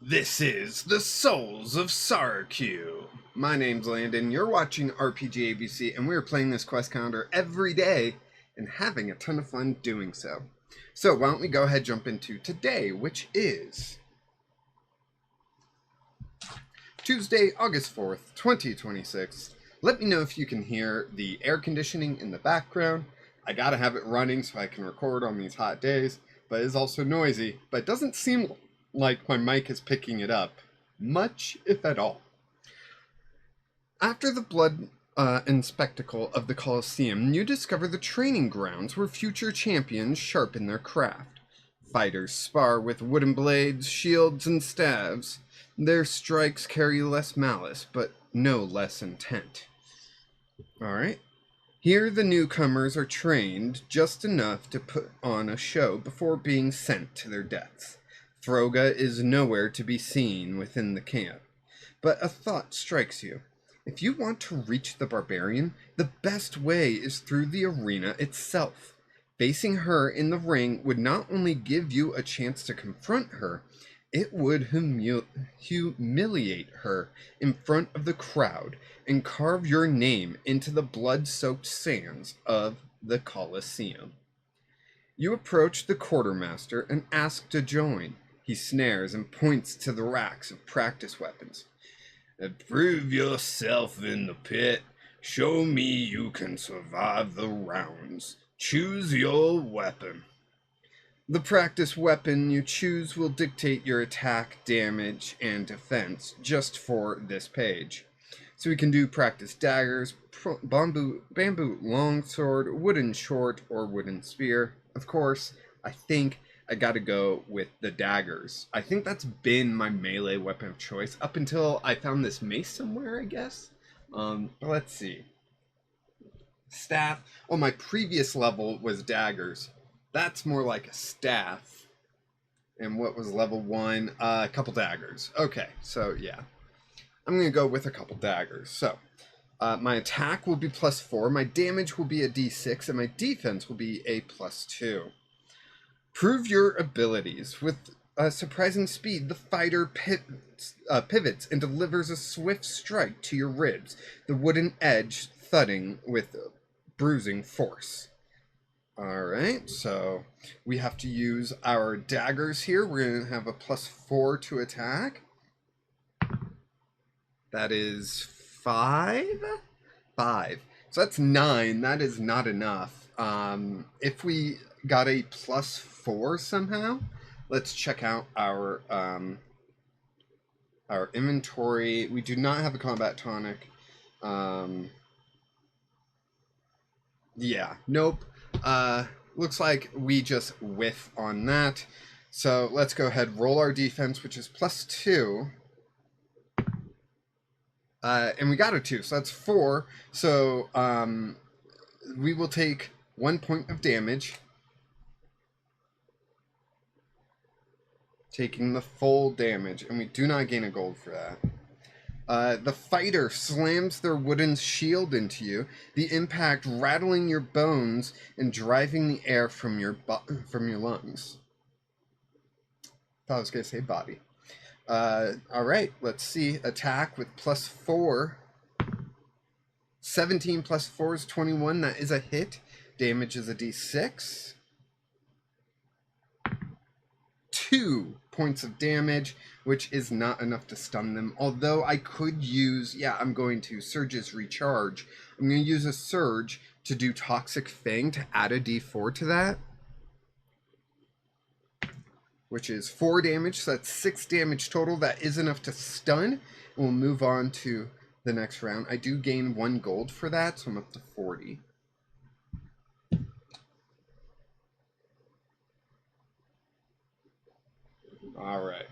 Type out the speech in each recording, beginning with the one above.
This is the Souls of Saraku. My name's Landon, you're watching RPG ABC, and we're playing this quest calendar every day and having a ton of fun doing so. So why don't we go ahead and jump into today, which is Tuesday, August 4th, 2026. Let me know if you can hear the air conditioning in the background. I gotta have it running so I can record on these hot days, but it's also noisy, but it doesn't seem like my mic is picking it up much, if at all. After the blood and spectacle of the Colosseum, you discover the training grounds where future champions sharpen their craft. Fighters spar with wooden blades, shields, and staves. Their strikes carry less malice, but no less intent. Alright. Here the newcomers are trained just enough to put on a show before being sent to their deaths. Throga is nowhere to be seen within the camp, but a thought strikes you. If you want to reach the barbarian, the best way is through the arena itself. Facing her in the ring would not only give you a chance to confront her, it would humiliate her in front of the crowd and carve your name into the blood-soaked sands of the Colosseum. You approach the quartermaster and ask to join. He snares and points to the racks of practice weapons. Prove yourself in the pit. Show me you can survive the rounds. Choose your weapon. The practice weapon you choose will dictate your attack, damage, and defense just for this page. So we can do practice daggers, bamboo longsword, wooden short, or wooden spear. Of course, I think I gotta go with the daggers. I think that's been my melee weapon of choice up until I found this mace somewhere, I guess. Let's see. Staff. Oh, my previous level was daggers. That's more like a staff. And what was level 1? A couple daggers. Okay, so yeah. I'm gonna go with a couple daggers. So, my attack will be +4, my damage will be a d6, and my defense will be a +2. Prove your abilities. With surprising speed, the fighter pivots and delivers a swift strike to your ribs, the wooden edge thudding with bruising force. Alright, so we have to use our daggers here. We're going to have a +4 to attack. That is 5? 5. So that's 9. That is not enough. If we got a +4 somehow, let's check out our inventory. We do not have a combat tonic. Yeah, nope. Looks like we just whiff on that. So let's go ahead, roll our defense, which is +2. And we got a 2, so that's 4. So we will take 1 point of damage, taking the full damage, and we do not gain a gold for that. The fighter slams their wooden shield into you, the impact rattling your bones and driving the air from your lungs. Thought I was going to say body. Alright, let's see. Attack with +4. 17 +4 is 21. That is a hit. Damage is a d6. 2 points of damage, which is not enough to stun them. Although I could use, I'm going to Surge's Recharge. I'm going to use a Surge to do Toxic Fang to add a d4 to that, which is 4 damage, so that's 6 damage total. That is enough to stun. We'll move on to the next round. I do gain 1 gold for that, so I'm up to 40. Alright.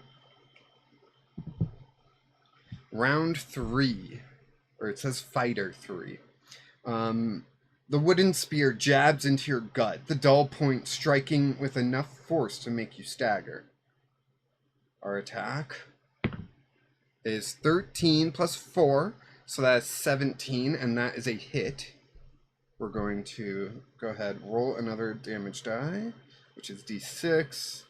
Round 3. Or it says Fighter 3. The wooden spear jabs into your gut, the dull point striking with enough force to make you stagger. Our attack is 13 +4, so that's 17, and that is a hit. We're going to go ahead, roll another damage die, which is d6.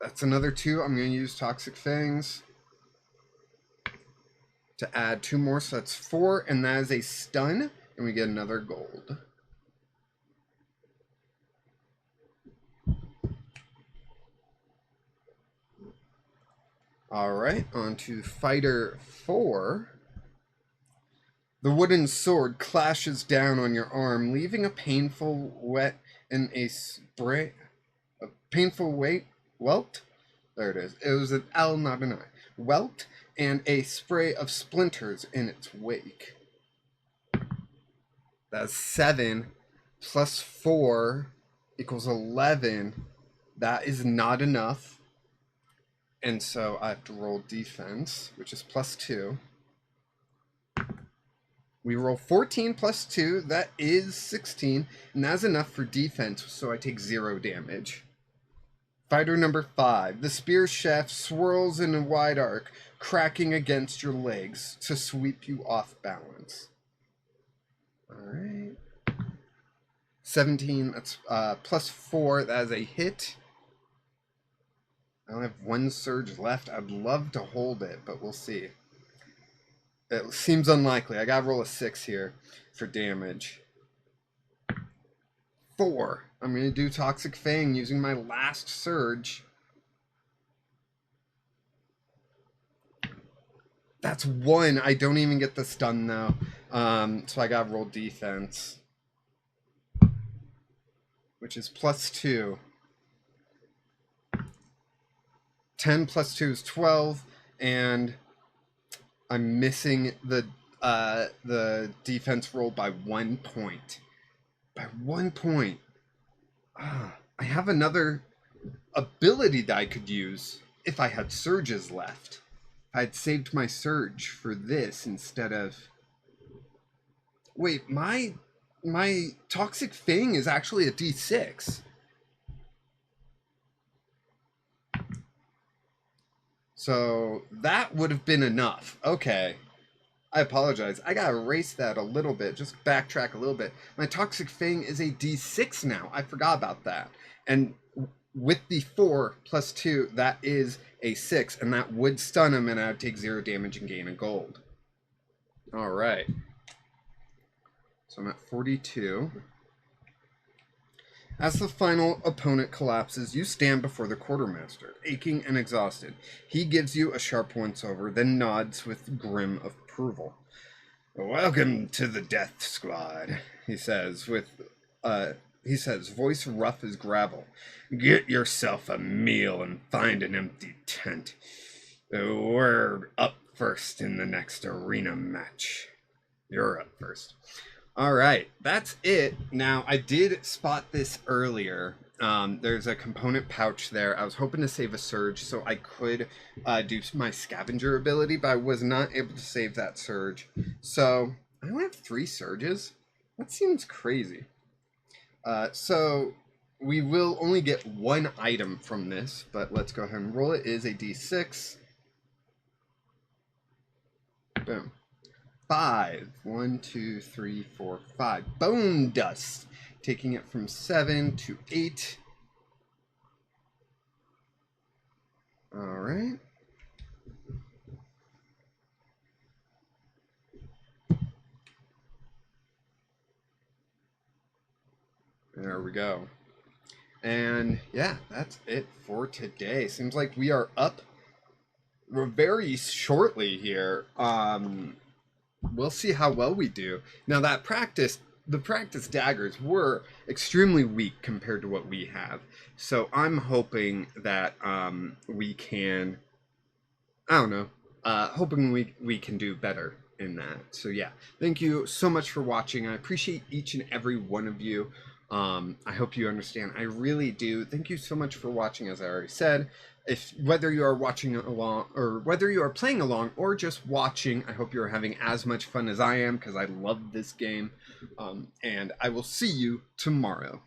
That's another 2. I'm going to use Toxic Fangs to add 2 more, so that's 4, and that is a stun, and we get another gold. Alright, on to Fighter 4. The wooden sword clashes down on your arm, leaving a painful wet and a spray. A painful welt? There it is. It was an L, not an I. Welt and a spray of splinters in its wake. That's 7 plus 4 equals 11. That is not enough. And so I have to roll defense, which is plus 2. We roll 14 plus 2. That is 16. And that's enough for defense, so I take 0 damage. Fighter number 5. The spear shaft swirls in a wide arc, cracking against your legs to sweep you off balance. Alright. 17, that's plus 4. That is a hit. I only have 1 surge left. I'd love to hold it, but we'll see. It seems unlikely. I gotta roll a 6 here for damage. 4. I'm gonna do Toxic Fang using my last surge. That's 1. I don't even get the stun though. So I gotta roll defense, which is plus 2. 10 plus 2 is 12, and I'm missing the defense roll by 1 point. By 1 point. I have another ability that I could use if I had surges left. I had saved my surge for this instead of... Wait, my Toxic Fang is actually a D6. So that would have been enough. Okay. I apologize. I gotta erase that a little bit. Just backtrack a little bit. My Toxic Fang is a D6 now. I forgot about that. And with the 4 plus 2, that is a 6. And that would stun him, and I would take 0 damage and gain a gold. Alright. So I'm at 42. As the final opponent collapses, you stand before the quartermaster, aching and exhausted. He gives you a sharp once-over, then nods with grim approval. "Welcome to the Death Squad," he says, voice rough as gravel. "Get yourself a meal and find an empty tent. We're up first in the next arena match." You're up first. All right, that's it. Now, I did spot this earlier. There's a component pouch there. I was hoping to save a surge so I could do my scavenger ability, but I was not able to save that surge. So I only have 3 surges. That seems crazy. So we will only get 1 item from this, but let's go ahead and roll it. It is a D6. Boom. 5. 1, 2, 3, 4, 5. Bone dust. Taking it from 7 to 8. Alright. There we go. And yeah, that's it for today. Seems like we are up very shortly here. We'll see how well we do. Now the practice daggers were extremely weak compared to what we have. So I'm hoping that we can, I don't know, hoping we can do better in that. So yeah, thank you so much for watching. I appreciate each and every one of you. I hope you understand. I really do. Thank you so much for watching, as I already said. Whether you are watching along or whether you are playing along or just watching, I hope you're having as much fun as I am, because I love this game. And I will see you tomorrow.